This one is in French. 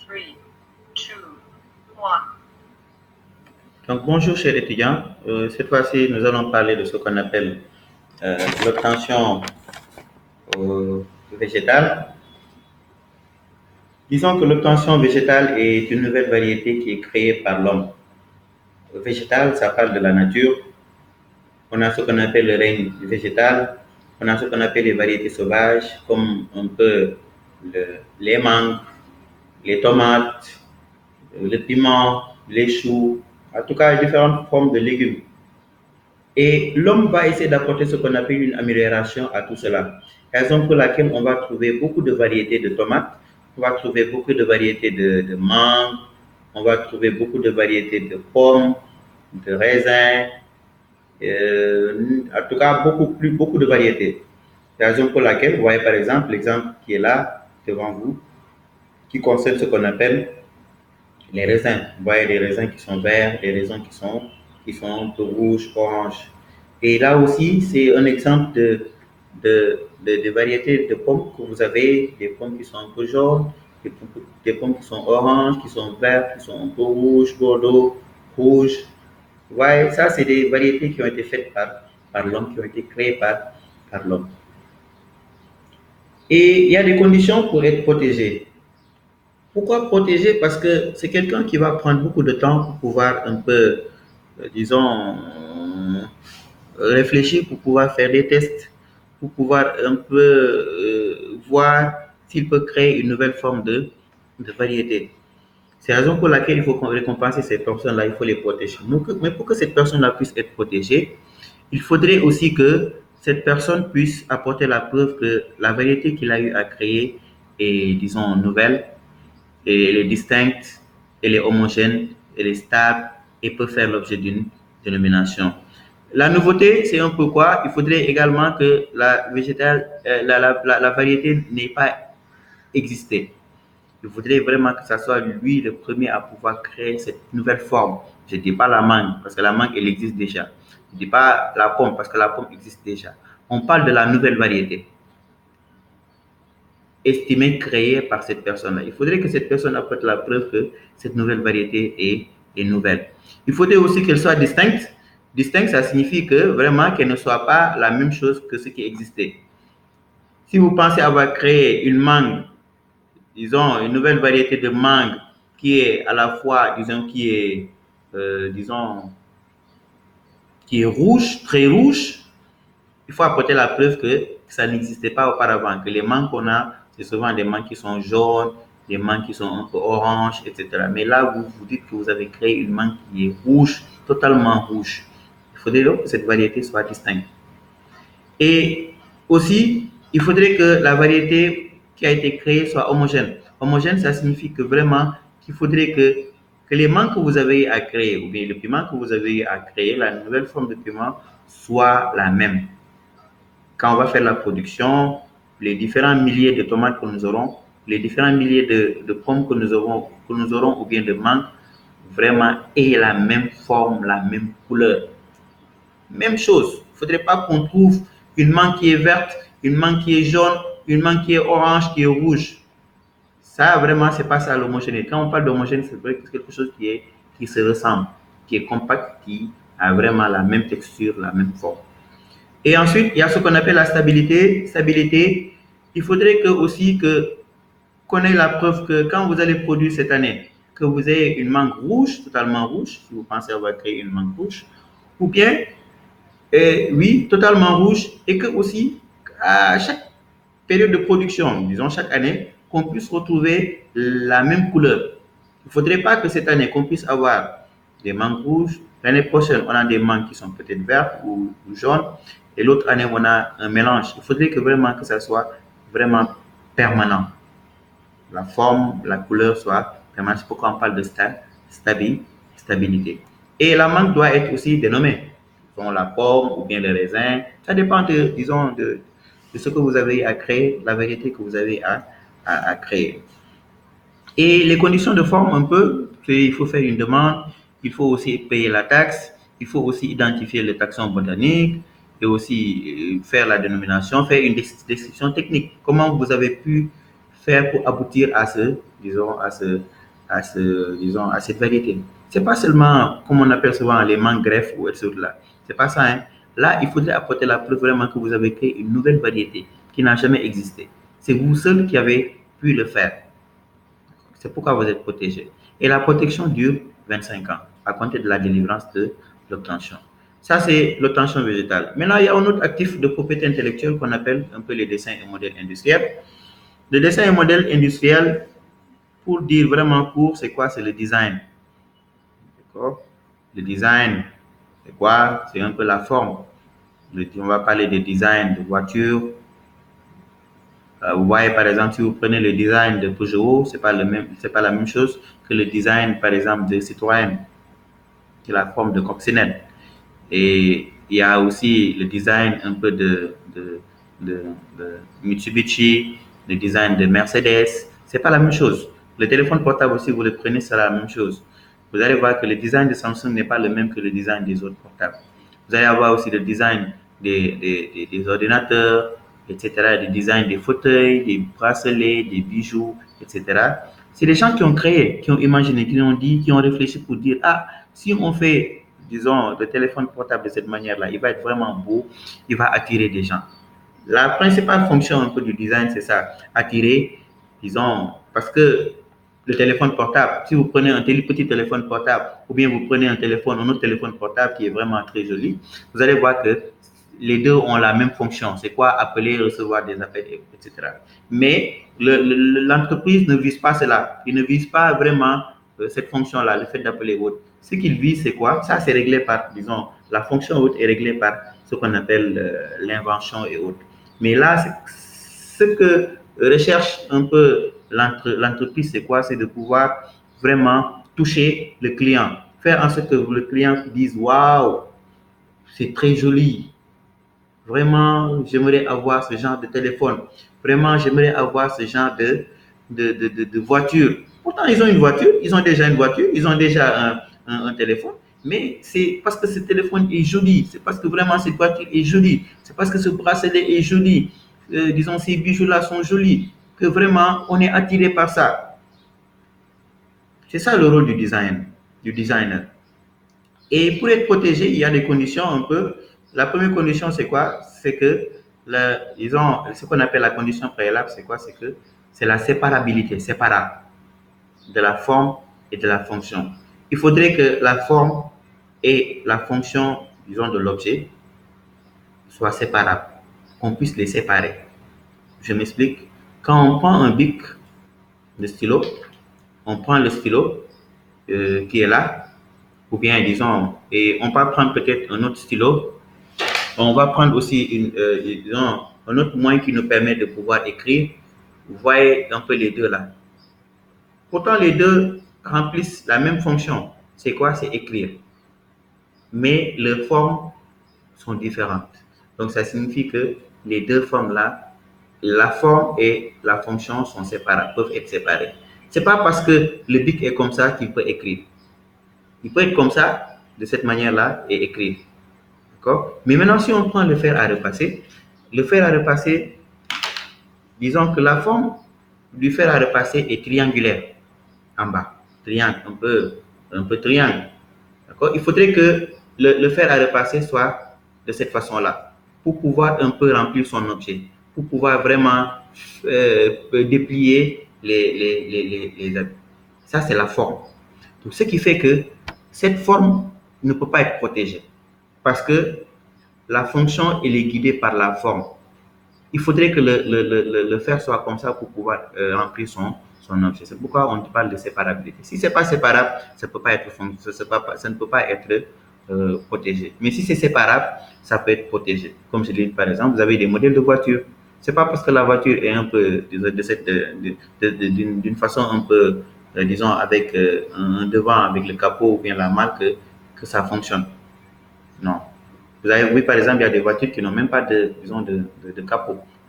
3, 2, 1. Donc, bonjour chers étudiants. Cette fois-ci, nous allons parler de ce qu'on appelle l'obtention végétale. Disons que l'obtention végétale est une nouvelle variété qui est créée par l'homme. Végétal, ça parle de la nature. On a ce qu'on appelle le règne végétal. On a ce qu'on appelle les variétés sauvages, comme un peu les mangues, les tomates, le piment, les choux, en tout cas différentes formes de légumes. Et l'homme va essayer d'apporter ce qu'on appelle une amélioration à tout cela. Raison pour laquelle on va trouver beaucoup de variétés de tomates, on va trouver beaucoup de variétés de mangues, on va trouver beaucoup de variétés de pommes, de raisins, en tout cas beaucoup de variétés. Raison pour laquelle, vous voyez par exemple l'exemple qui est là devant vous, qui concerne ce qu'on appelle les raisins. Vous voyez les raisins qui sont verts, les raisins qui sont un peu rouges, oranges. Et là aussi, c'est un exemple de variétés de pommes que vous avez, des pommes qui sont un peu jaunes, des pommes qui sont oranges, qui sont vertes, qui sont un peu rouges, bordeaux, rouges. Vous voyez, ça, c'est des variétés qui ont été faites par l'homme, qui ont été créées par l'homme. Et il y a des conditions pour être protégé. Pourquoi protéger? Parce que c'est quelqu'un qui va prendre beaucoup de temps pour pouvoir un peu, disons, réfléchir, pour pouvoir faire des tests, pour pouvoir un peu voir s'il peut créer une nouvelle forme de variété. C'est la raison pour laquelle il faut récompenser ces personnes-là, il faut les protéger. Mais pour que cette personne-là puisse être protégée, il faudrait aussi que cette personne puisse apporter la preuve que la variété qu'il a eu à créer est, disons, nouvelle, et elle est distincte, elle est homogène, elle est stable et peut faire l'objet d'une dénomination. La nouveauté, c'est un peu quoi? Il faudrait également que la végétale, la variété n'ait pas existé. Il faudrait vraiment que ce soit lui le premier à pouvoir créer cette nouvelle forme. Je ne dis pas la mangue, parce que la mangue, elle existe déjà. Je ne dis pas la pomme, parce que la pomme existe déjà. On parle de la nouvelle variété estimée, créée par cette personne-là. Il faudrait que cette personne apporte la preuve que cette nouvelle variété est nouvelle. Il faudrait aussi qu'elle soit distincte. Distincte, ça signifie que vraiment qu'elle ne soit pas la même chose que ce qui existait. Si vous pensez avoir créé une mangue, disons, une nouvelle variété de mangue qui est à la fois, disons, disons, qui est rouge, très rouge, il faut apporter la preuve que ça n'existait pas auparavant, que les mangues qu'on a, c'est souvent des mangues qui sont jaunes, des mangues qui sont un peu oranges, etc. Mais là, vous vous dites que vous avez créé une mangue qui est rouge, totalement rouge. Il faudrait donc que cette variété soit distincte. Et aussi, il faudrait que la variété qui a été créée soit homogène. Homogène, ça signifie que vraiment, qu'il faudrait que les mangues que vous avez à créer, ou bien le piment que vous avez à créer, la nouvelle forme de piment, soit la même. Quand on va faire la production, les différents milliers de tomates que nous aurons, les différents milliers de pommes que nous aurons, ou bien de mangues, vraiment aient la même forme, la même couleur. Même chose. Il ne faudrait pas qu'on trouve une mangue qui est verte, une mangue qui est jaune, une mangue qui est orange, qui est rouge. Ça, vraiment, c'est pas ça l'homogénéité. Quand on parle d'homogène, c'est vrai que c'est quelque chose qui se ressemble, qui est compact, qui a vraiment la même texture, la même forme. Et ensuite, il y a ce qu'on appelle la stabilité. Stabilité, il faudrait que aussi qu'on ait la preuve que quand vous allez produire cette année, que vous ayez une mangue rouge, totalement rouge, si vous pensez avoir créé une mangue rouge, ou bien oui, totalement rouge, et que aussi, à chaque période de production, disons chaque année, qu'on puisse retrouver la même couleur. Il ne faudrait pas que cette année, qu'on puisse avoir des mangues rouges, l'année prochaine, on a des mangues qui sont peut-être vertes ou jaunes, et l'autre année, on a un mélange. Il faudrait que vraiment que ça soit vraiment permanent. La forme, la couleur soit permanente. C'est pourquoi on parle de stabilité. Et la mangue doit être aussi dénommée. Disons la pomme ou bien le raisin. Ça dépend, disons, de ce que vous avez à créer, la variété que vous avez à créer. Et les conditions de forme, un peu, c'est il faut faire une demande, il faut aussi payer la taxe, il faut aussi identifier le taxon botanique et aussi faire la dénomination, faire une description technique. Comment vous avez pu faire pour aboutir à à cette variété. C'est pas seulement, comme on appelle souvent les manques greffes ou etc. là. C'est pas ça, hein. Là, il faudrait apporter la preuve vraiment que vous avez créé une nouvelle variété qui n'a jamais existé. C'est vous seul qui avez pu le faire. C'est pourquoi vous êtes protégé. Et la protection dure 25 ans à compter de la délivrance de l'obtention. Ça, c'est l'obtention végétale. Maintenant, il y a un autre actif de propriété intellectuelle qu'on appelle un peu les dessins et modèles industriels. Le dessin et modèle industriel, pour dire vraiment court, c'est quoi? C'est le design. D'accord? Le design, c'est quoi? C'est un peu la forme. On va parler de design de voitures. Vous voyez, par exemple, si vous prenez le design de Peugeot, c'est pas la même chose que le design, par exemple, de Citroën, qui est la forme de coccinelle. Et il y a aussi le design un peu de Mitsubishi, le design de Mercedes. C'est pas la même chose. Le téléphone portable aussi, vous le prenez, c'est la même chose. Vous allez voir que le design de Samsung n'est pas le même que le design des autres portables. Vous allez avoir aussi le design des ordinateurs, etc., le design des fauteuils, des bracelets, des bijoux, etc. C'est des gens qui ont créé, qui ont imaginé, qui ont dit, qui ont réfléchi pour dire, ah, si on fait, disons, le téléphone portable de cette manière-là, il va être vraiment beau, il va attirer des gens. La principale fonction un peu du design, c'est ça, attirer, disons, parce que le téléphone portable, si vous prenez un petit téléphone portable ou bien vous prenez un autre téléphone portable qui est vraiment très joli, vous allez voir que les deux ont la même fonction. C'est quoi? Appeler, recevoir des appels, etc. Mais l'entreprise ne vise pas cela. Il ne vise pas vraiment cette fonction-là, le fait d'appeler autre. Ce qu'il vise, c'est quoi? Ça, c'est réglé par, disons, la fonction autre est réglée par ce qu'on appelle l'invention et autres. Mais là, ce que recherche un peu l'entreprise, c'est quoi? C'est de pouvoir vraiment toucher le client, faire en sorte que le client dise waouh, c'est très joli. Vraiment, j'aimerais avoir ce genre de téléphone. Vraiment, j'aimerais avoir ce genre de voiture. Pourtant, ils ont une voiture, ils ont déjà une voiture, ils ont déjà un téléphone. Mais c'est parce que ce téléphone est joli, c'est parce que vraiment cette voiture est jolie, c'est parce que ce bracelet est joli, disons ces bijoux-là sont jolis, que vraiment on est attiré par ça. C'est ça le rôle du designer. Et pour être protégé, il y a des conditions un peu. La première condition, c'est quoi? C'est que, disons, ce qu'on appelle la condition préalable, c'est quoi? C'est que c'est la séparabilité, séparable de la forme et de la fonction. Il faudrait que la forme et la fonction, disons, de l'objet soient séparables, qu'on puisse les séparer. Je m'explique. Quand on prend un bic de stylo, on prend le stylo qui est là, ou bien disons, et on va prendre peut-être un autre stylo. On va prendre aussi disons, un autre moyen qui nous permet de pouvoir écrire. Vous voyez un peu les deux là. Pourtant, les deux remplissent la même fonction. C'est quoi? C'est écrire. Mais leurs formes sont différentes. Donc, ça signifie que les deux formes-là, la forme et la fonction sont séparées, peuvent être séparées. C'est pas parce que le bic est comme ça qu'il peut écrire. Il peut être comme ça, de cette manière-là, et écrire. D'accord? Mais maintenant, si on prend le fer à repasser, le fer à repasser, disons que la forme du fer à repasser est triangulaire en bas. Triangle, un peu triangle. D'accord? Il faudrait que le fer à repasser soit de cette façon-là pour pouvoir un peu remplir son objet, pour pouvoir vraiment déplier les habits. Ça, c'est la forme. Donc, ce qui fait que cette forme ne peut pas être protégée parce que la fonction elle est guidée par la forme. Il faudrait que le fer soit comme ça pour pouvoir remplir son objet. C'est pourquoi on parle de séparabilité. Si ce n'est pas séparable, ça, peut pas être, ça ne peut pas être protégé. Mais si c'est séparable, ça peut être protégé. Comme je l'ai dit par exemple, vous avez des modèles de voitures. Ce n'est pas parce que la voiture est un peu d'une façon un peu, disons, avec un devant, avec le capot ou bien la malle que ça fonctionne. Non. Vous avez vu, par exemple, il y a des voitures qui n'ont même pas disons, de capot.